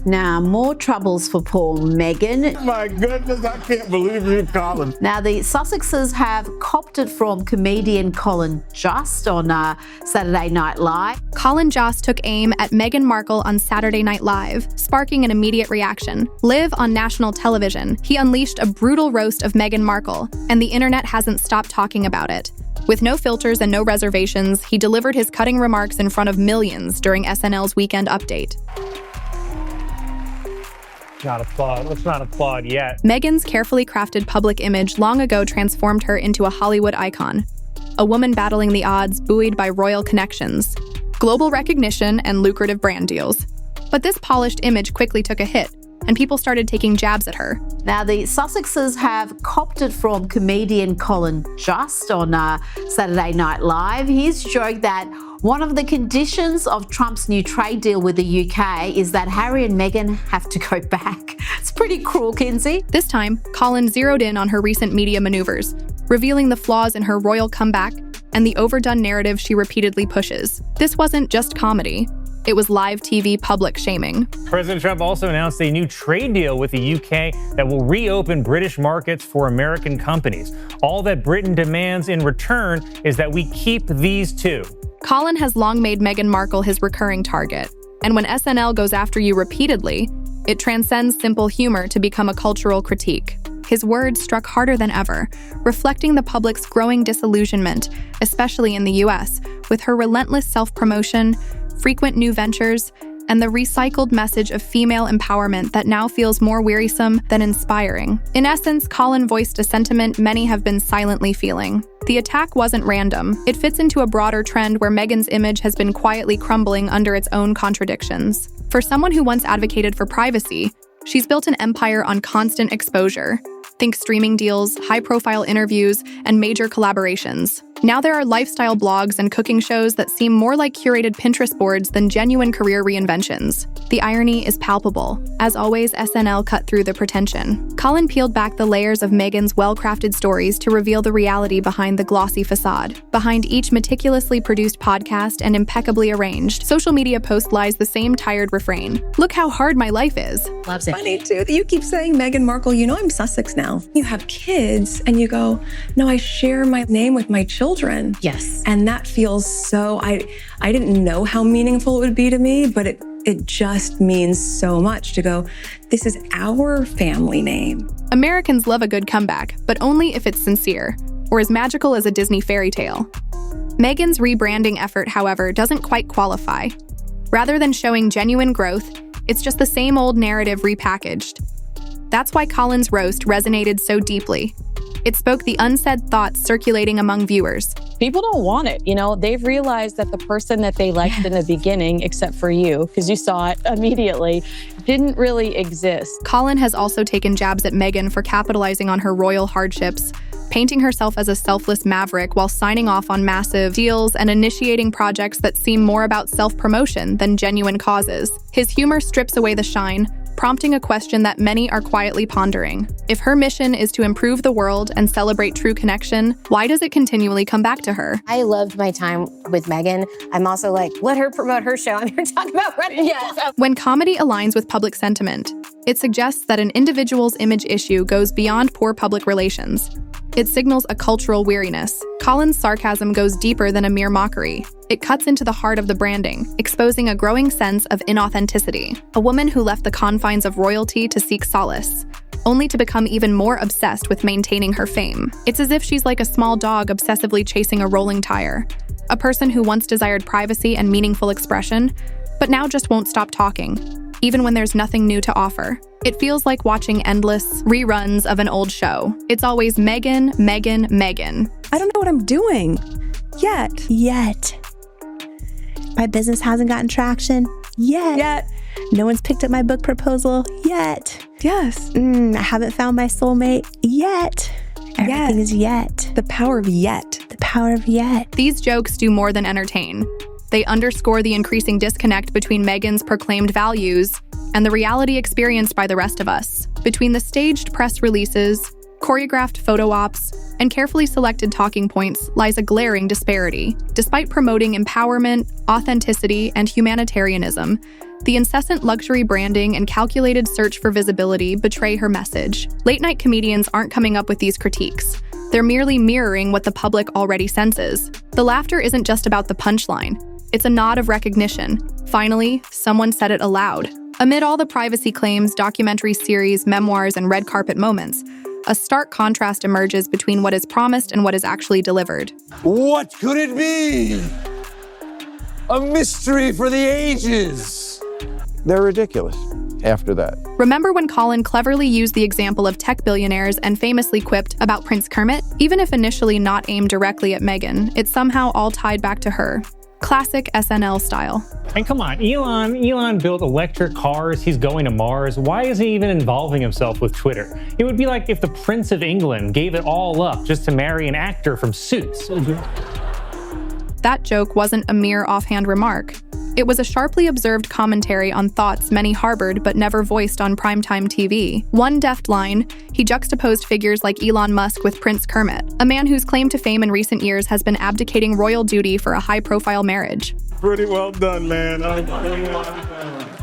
Now, more troubles for poor Meghan. My goodness, I can't believe you, Colin. Now, the Sussexes have copped it from comedian Colin Jost on Saturday Night Live. Colin Jost took aim at Meghan Markle on Saturday Night Live, sparking an immediate reaction. Live on national television, he unleashed a brutal roast of Meghan Markle, and the internet hasn't stopped talking about it. With no filters and no reservations, he delivered his cutting remarks in front of millions during SNL's Weekend Update. Let's not applaud yet. Meghan's carefully crafted public image long ago transformed her into a Hollywood icon. A woman battling the odds, buoyed by royal connections, global recognition, and lucrative brand deals. But this polished image quickly took a hit, and people started taking jabs at her. Now, the Sussexes have copped it from comedian Colin Jost on Saturday Night Live. He's joked that one of the conditions of Trump's new trade deal with the UK is that Harry and Meghan have to go back. It's pretty cruel, Kinsey. This time, Colin zeroed in on her recent media maneuvers, revealing the flaws in her royal comeback and the overdone narrative she repeatedly pushes. This wasn't just comedy. It was live TV public shaming. President Trump also announced a new trade deal with the UK that will reopen British markets for American companies. All that Britain demands in return is that we keep these two. Colin has long made Meghan Markle his recurring target, and when SNL goes after you repeatedly, it transcends simple humor to become a cultural critique. His words struck harder than ever, reflecting the public's growing disillusionment, especially in the US, with her relentless self-promotion, frequent new ventures, and the recycled message of female empowerment that now feels more wearisome than inspiring. In essence, Colin voiced a sentiment many have been silently feeling. The attack wasn't random. It fits into a broader trend where Meghan's image has been quietly crumbling under its own contradictions. For someone who once advocated for privacy, she's built an empire on constant exposure. Think streaming deals, high-profile interviews, and major collaborations. Now there are lifestyle blogs and cooking shows that seem more like curated Pinterest boards than genuine career reinventions. The irony is palpable. As always, SNL cut through the pretension. Colin peeled back the layers of Meghan's well-crafted stories to reveal the reality behind the glossy facade. Behind each meticulously produced podcast and impeccably arranged social media post lies the same tired refrain. Look how hard my life is. Loves it. Funny too that you keep saying Meghan Markle, you know I'm Sussex now. You have kids and you go, no, I share my name with my children. Yes. And that feels so, I didn't know how meaningful it would be to me, but it just means so much to go, this is our family name. Americans love a good comeback, but only if it's sincere, or as magical as a Disney fairy tale. Meghan's rebranding effort, however, doesn't quite qualify. Rather than showing genuine growth, it's just the same old narrative repackaged. That's why Colin's roast resonated so deeply. It spoke the unsaid thoughts circulating among viewers. People don't want it. You know, they've realized that the person that they liked in the beginning, except for you, because you saw it immediately, didn't really exist. Colin has also taken jabs at Meghan for capitalizing on her royal hardships, painting herself as a selfless maverick while signing off on massive deals and initiating projects that seem more about self-promotion than genuine causes. His humor strips away the shine, prompting a question that many are quietly pondering. If her mission is to improve the world and celebrate true connection, why does it continually come back to her? I loved my time with Meghan. I'm also like, let her promote her show. I'm here to talk about running. Yes. When comedy aligns with public sentiment, it suggests that an individual's image issue goes beyond poor public relations. It signals a cultural weariness. Colin's sarcasm goes deeper than a mere mockery. It cuts into the heart of the branding, exposing a growing sense of inauthenticity. A woman who left the confines of royalty to seek solace, only to become even more obsessed with maintaining her fame. It's as if she's like a small dog obsessively chasing a rolling tire. A person who once desired privacy and meaningful expression, but now just won't stop talking, even when there's nothing new to offer. It feels like watching endless reruns of an old show. It's always Meghan, Meghan, Meghan. I don't know what I'm doing. Yet. My business hasn't gotten traction. Yet. No one's picked up my book proposal. Yet. Yes. I haven't found my soulmate. Yet. Everything is yet. The power of yet. The power of yet. These jokes do more than entertain. They underscore the increasing disconnect between Meghan's proclaimed values and the reality experienced by the rest of us. Between the staged press releases, choreographed photo ops, and carefully selected talking points lies a glaring disparity. Despite promoting empowerment, authenticity, and humanitarianism, the incessant luxury branding and calculated search for visibility betray her message. Late-night comedians aren't coming up with these critiques. They're merely mirroring what the public already senses. The laughter isn't just about the punchline. It's a nod of recognition. Finally, someone said it aloud. Amid all the privacy claims, documentary series, memoirs, and red carpet moments, a stark contrast emerges between what is promised and what is actually delivered. What could it be? A mystery for the ages. They're ridiculous after that. Remember when Colin cleverly used the example of tech billionaires and famously quipped about Prince Kermit? Even if initially not aimed directly at Meghan, it somehow all tied back to her. Classic SNL style. And come on, Elon built electric cars, he's going to Mars. Why is he even involving himself with Twitter? It would be like if the Prince of England gave it all up just to marry an actor from Suits. That joke wasn't a mere offhand remark. It was a sharply observed commentary on thoughts many harbored but never voiced on primetime TV. One deft line, he juxtaposed figures like Elon Musk with Prince Kermit, a man whose claim to fame in recent years has been abdicating royal duty for a high-profile marriage. Pretty well done, man.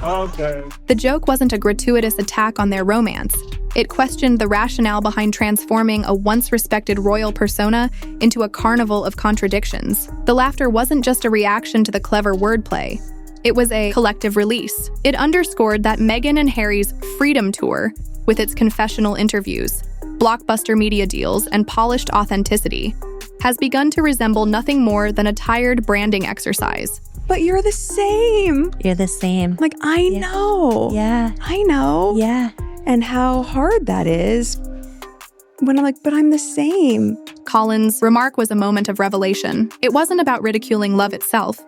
Okay. The joke wasn't a gratuitous attack on their romance. It questioned the rationale behind transforming a once-respected royal persona into a carnival of contradictions. The laughter wasn't just a reaction to the clever wordplay. It was a collective release. It underscored that Meghan and Harry's Freedom Tour, with its confessional interviews, blockbuster media deals, and polished authenticity, has begun to resemble nothing more than a tired branding exercise. But you're the same. You're the same. Like, I know. Yeah. I know. Yeah. And how hard that is when I'm like, but I'm the same. Colin's remark was a moment of revelation. It wasn't about ridiculing love itself.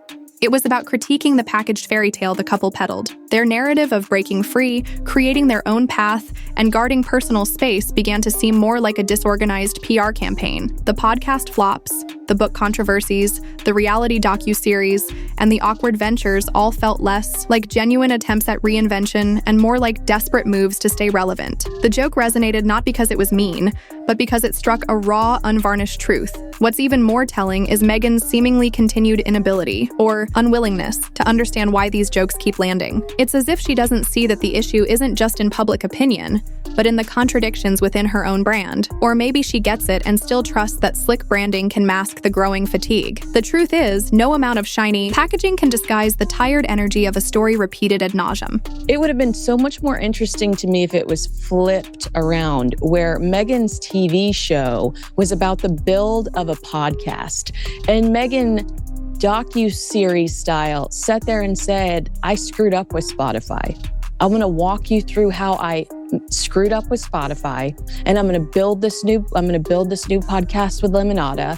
It was about critiquing the packaged fairy tale the couple peddled. Their narrative of breaking free, creating their own path, and guarding personal space began to seem more like a disorganized PR campaign. The podcast flops, the book controversies, the reality docuseries, and the awkward ventures all felt less like genuine attempts at reinvention and more like desperate moves to stay relevant. The joke resonated not because it was mean, but because it struck a raw, unvarnished truth. What's even more telling is Meghan's seemingly continued inability, or unwillingness, to understand why these jokes keep landing. It's as if she doesn't see that the issue isn't just in public opinion, but in the contradictions within her own brand. Or maybe she gets it and still trusts that slick branding can mask the growing fatigue. The truth is, no amount of shiny packaging can disguise the tired energy of a story repeated ad nauseum. It would have been so much more interesting to me if it was flipped around, where Meghan's TV show was about the build of a podcast, and Meghan, docu-series style, sat there and said, I screwed up with Spotify. I'm going to walk you through how I screwed up with Spotify, and I'm going to build this new podcast with Limonada,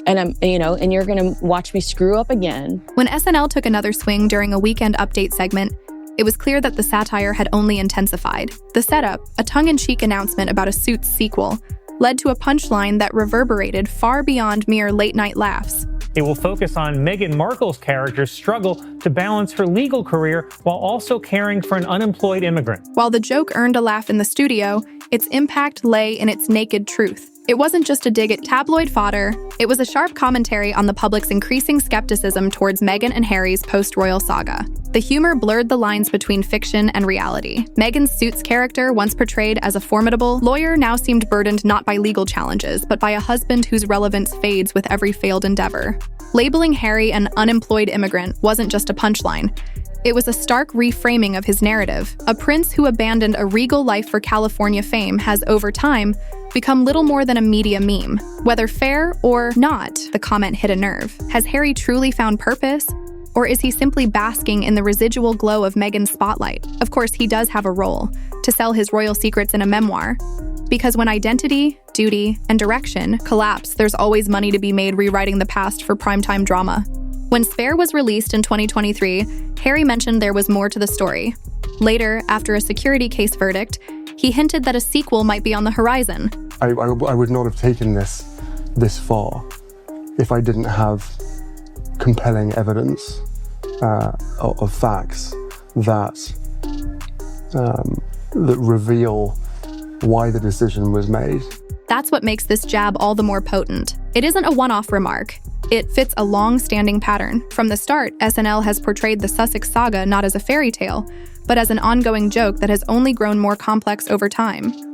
and you're going to watch me screw up again. When SNL took another swing during a weekend update segment, it was clear that the satire had only intensified. The setup, a tongue-in-cheek announcement about a Suits sequel, led to a punchline that reverberated far beyond mere late-night laughs. It will focus on Meghan Markle's character's struggle to balance her legal career while also caring for an unemployed immigrant. While the joke earned a laugh in the studio, its impact lay in its naked truth. It wasn't just a dig at tabloid fodder, it was a sharp commentary on the public's increasing skepticism towards Meghan and Harry's post-royal saga. The humor blurred the lines between fiction and reality. Meghan's Suits character, once portrayed as a formidable lawyer, now seemed burdened not by legal challenges, but by a husband whose relevance fades with every failed endeavor. Labeling Harry an unemployed immigrant wasn't just a punchline. It was a stark reframing of his narrative. A prince who abandoned a regal life for California fame has, over time, become little more than a media meme. Whether fair or not, the comment hit a nerve. Has Harry truly found purpose? Or is he simply basking in the residual glow of Meghan's spotlight? Of course, he does have a role, to sell his royal secrets in a memoir. Because when identity, duty, and direction collapse, there's always money to be made rewriting the past for primetime drama. When Spare was released in 2023, Harry mentioned there was more to the story. Later, after a security case verdict, he hinted that a sequel might be on the horizon. I would not have taken this far if I didn't have compelling evidence of facts that reveal why the decision was made. That's what makes this jab all the more potent. It isn't a one-off remark. It fits a long-standing pattern. From the start, SNL has portrayed the Sussex saga not as a fairy tale, but as an ongoing joke that has only grown more complex over time.